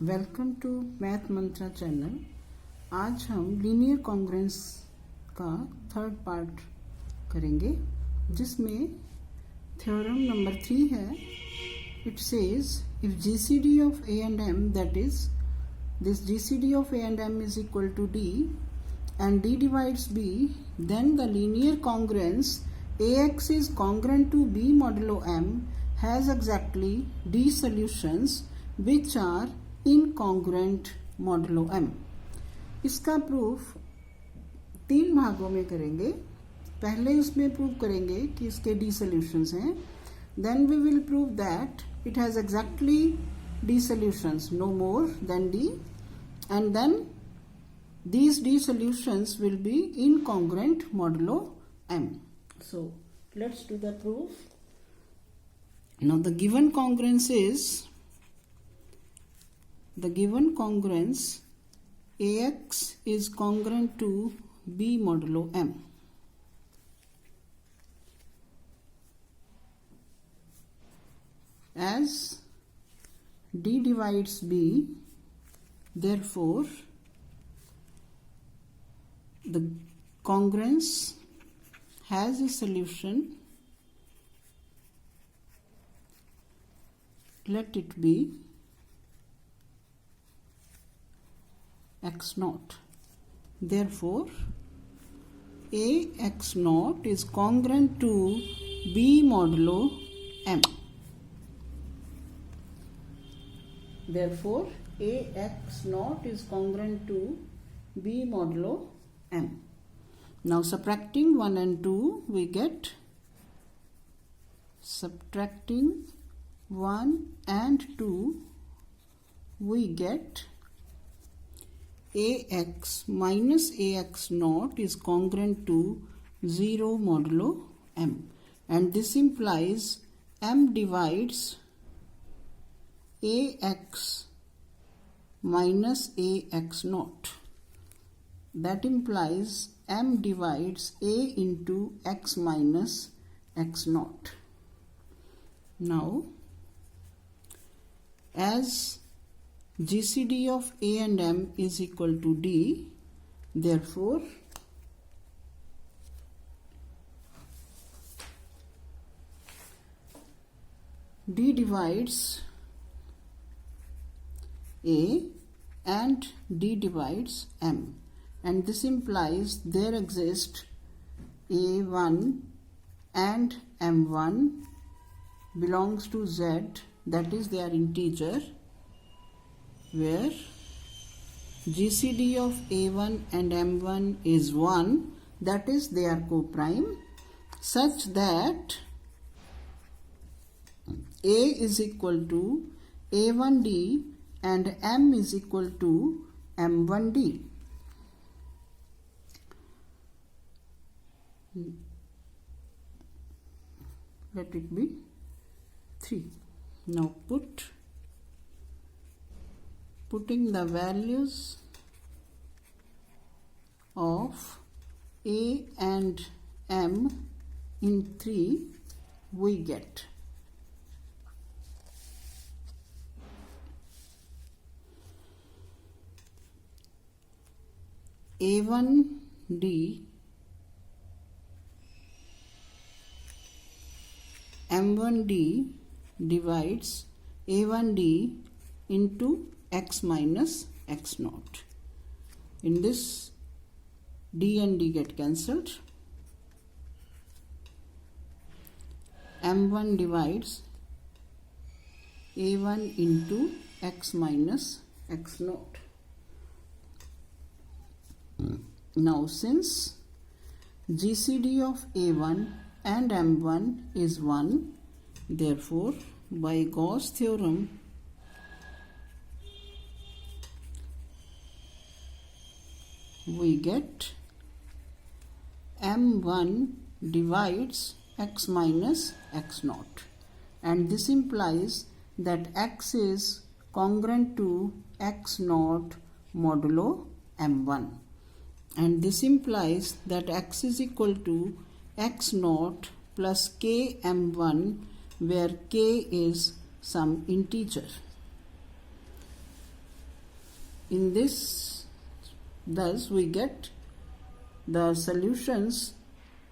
Welcome to math mantra channel. आज हम linear congruence का थर्ड पार्ट करेंगे, जिसमें थ्योरम नंबर 3 है। It says if GCD of A and M, that is this GCD of A and M is equal to D and d divides b, then the linear congruence ax is congruent to b modulo m has exactly d solutions which are incongruent modulo m। इसका proof 3 भागों में करेंगे। पहले उसमें prove करेंगे कि इसके d solutions हैं, then we will prove that it has exactly d solutions, no more than d, and then these d solutions will be incongruent modulo m. So let's do the proof. Now the given congruence ax is congruent to b modulo m. As d divides b, therefore the congruence has a solution, let it be x naught. Therefore a x naught is congruent to b modulo m. Therefore a x naught is congruent to b modulo m. Now subtracting 1 and 2, we get, subtracting 1 and 2, we get ax minus ax naught is congruent to 0 modulo m, and this implies m divides ax minus ax naught. That implies m divides a into x minus x naught. Now, as GCD of a and m is equal to d, therefore d divides a and d divides m. And this implies there exist a1 and m1 belongs to z, that is they are integer, where GCD of a1 and m1 is 1, that is they are co-prime, such that a is equal to a1d and m is equal to m1d. Let it be 3. Now putting the values of a and m in 3, we get a1d m1d divides a1d into x minus x naught. In this, d and d get cancelled. m1 divides a1 into x minus x naught. Now, since GCD of a1 and m1 is 1, therefore by Gauss theorem we get m1 divides x minus x naught, and this implies that x is congruent to x naught modulo m1. and this implies that x is equal to x naught plus k m1, where k is some integer. In this, thus we get the solutions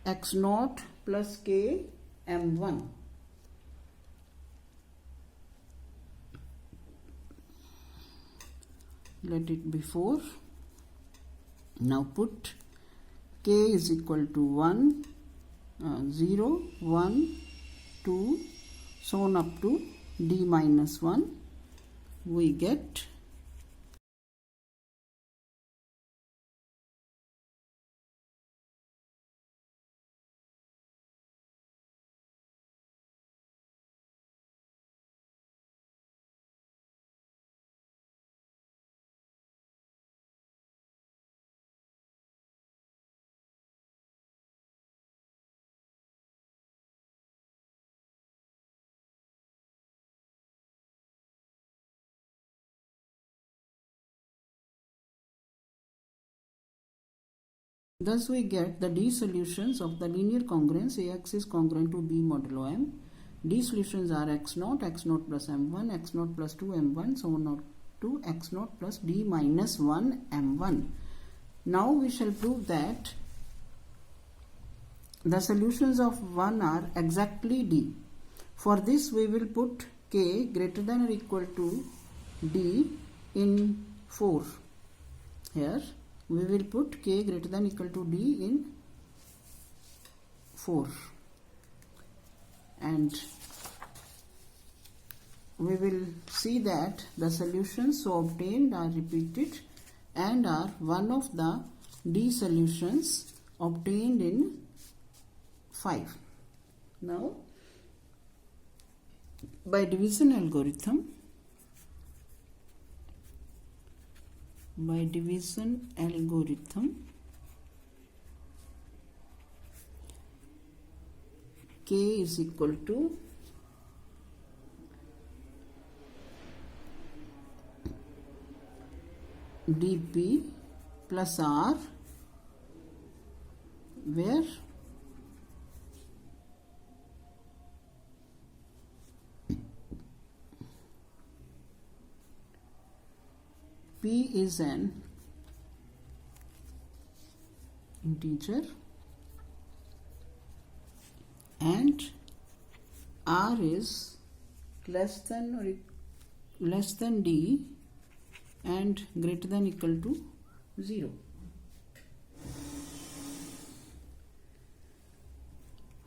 x naught plus k m1. Let it be 4. Now put k is equal to 1, 0, 1, 2, so on up to d minus 1. We get thus we get the D solutions of the linear congruence Ax is congruent to B modulo M. D solutions are x naught plus m1, x naught plus 2 m1, so on to x naught plus d minus 1 m1. Now we shall prove that the solutions of 1 are exactly D. For this we will put k greater than or equal to D in 4. Here we will put k greater than or equal to D in 4, and we will see that the solutions so obtained are repeated and are one of the D solutions obtained in 5. Now, by division algorithm, k is equal to dp plus r, where p is an integer and r is less than d and greater than equal to 0.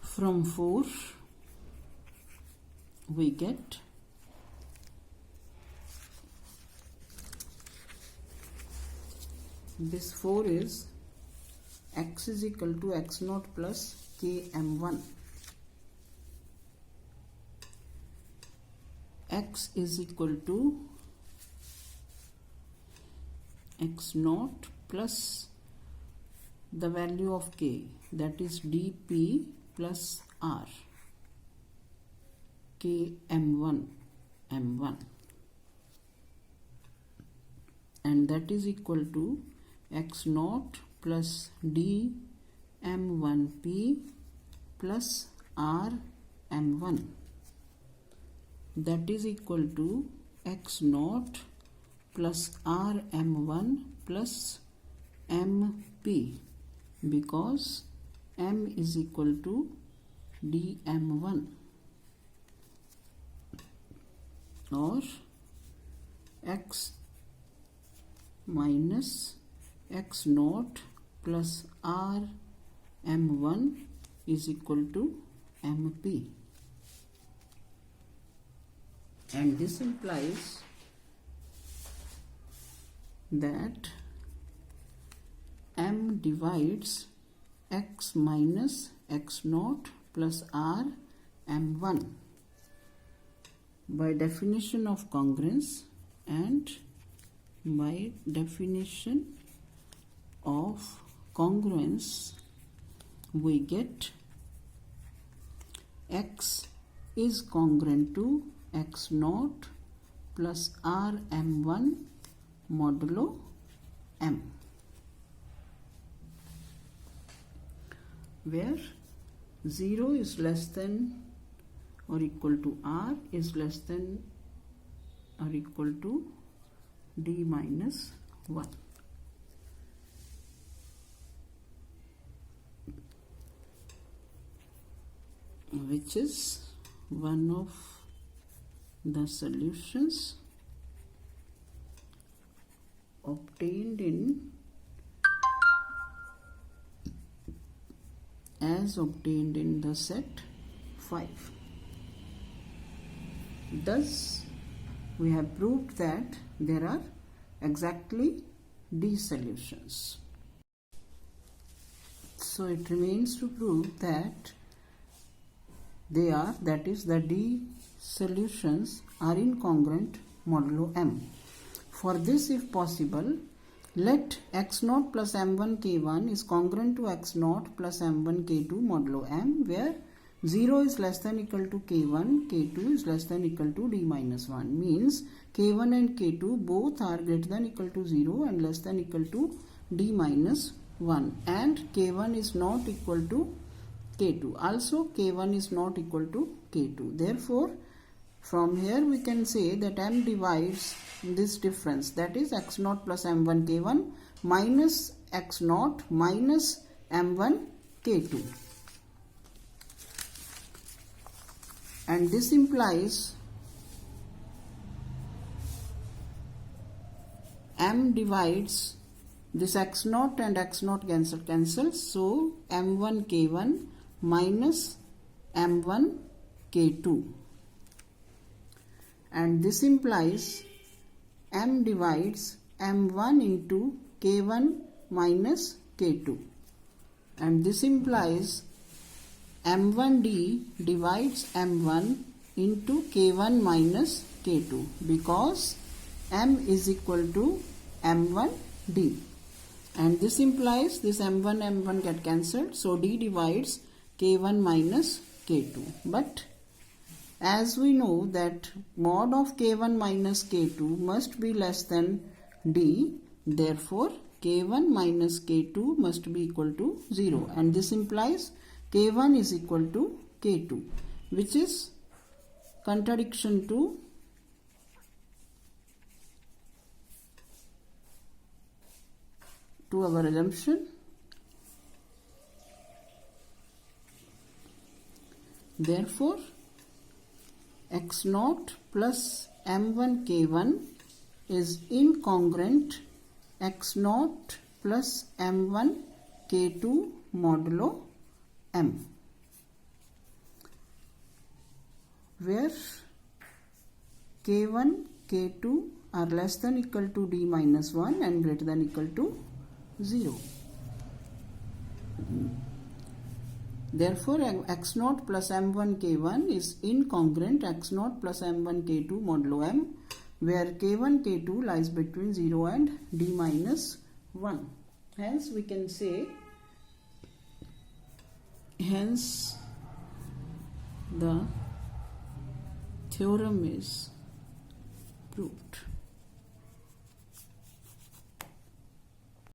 From 4 we get this 4 is x is equal to x naught plus k m1. X is equal to x naught plus the value of k, that is dp plus r, k m1, and that is equal to x naught plus d m1p plus r m1, that is equal to x naught plus r m1 plus mp, because m is equal to dm1, or x minus x naught plus r m1 is equal to mp, and this implies that m divides x minus x naught plus r m1 by definition of congruence and by definition of congruence. We get x is congruent to x naught plus r m1 modulo m. where 0 is less than or equal to r is less than or equal to d minus 1. Which is one of the solutions obtained in the set 5. Thus, we have proved that there are exactly d solutions. So it remains to prove that that is the d solutions are incongruent modulo m. For this, if possible, let x0 plus m1 k1 is congruent to x0 plus m1 k2 modulo m, where 0 is less than equal to k1, k2 is less than equal to d minus 1. Means k1 and k2 both are greater than equal to 0 and less than equal to d minus 1, and k1 is not equal to k2. Also k1 is not equal to k2. Therefore, from here we can say that m divides this difference, that is x0 plus m1 k1 minus x0 minus m1 k2. And this implies m divides this x0 and x0 cancels, so m1 k1 minus m1 k2, and this implies m divides m1 into k1 minus k2, and this implies m1d divides m1 into k1 minus k2, because m is equal to m1d, and this implies this m1 get cancelled, so d divides k1 minus k2. But as we know that mod of k1 minus k2 must be less than d, therefore k1 minus k2 must be equal to 0, and this implies k1 is equal to k2, which is contradiction to our assumption. Therefore, x0 plus m1 k1 is incongruent x0 plus m1 k2 modulo m, where k1, k2 are less than equal to d minus 1 and greater than equal to 0. Therefore, x0 plus m1 k1 is incongruent x0 plus m1 k2 modulo m, where k1, k2 lies between 0 and d minus 1. Hence, we can say, hence the theorem is proved.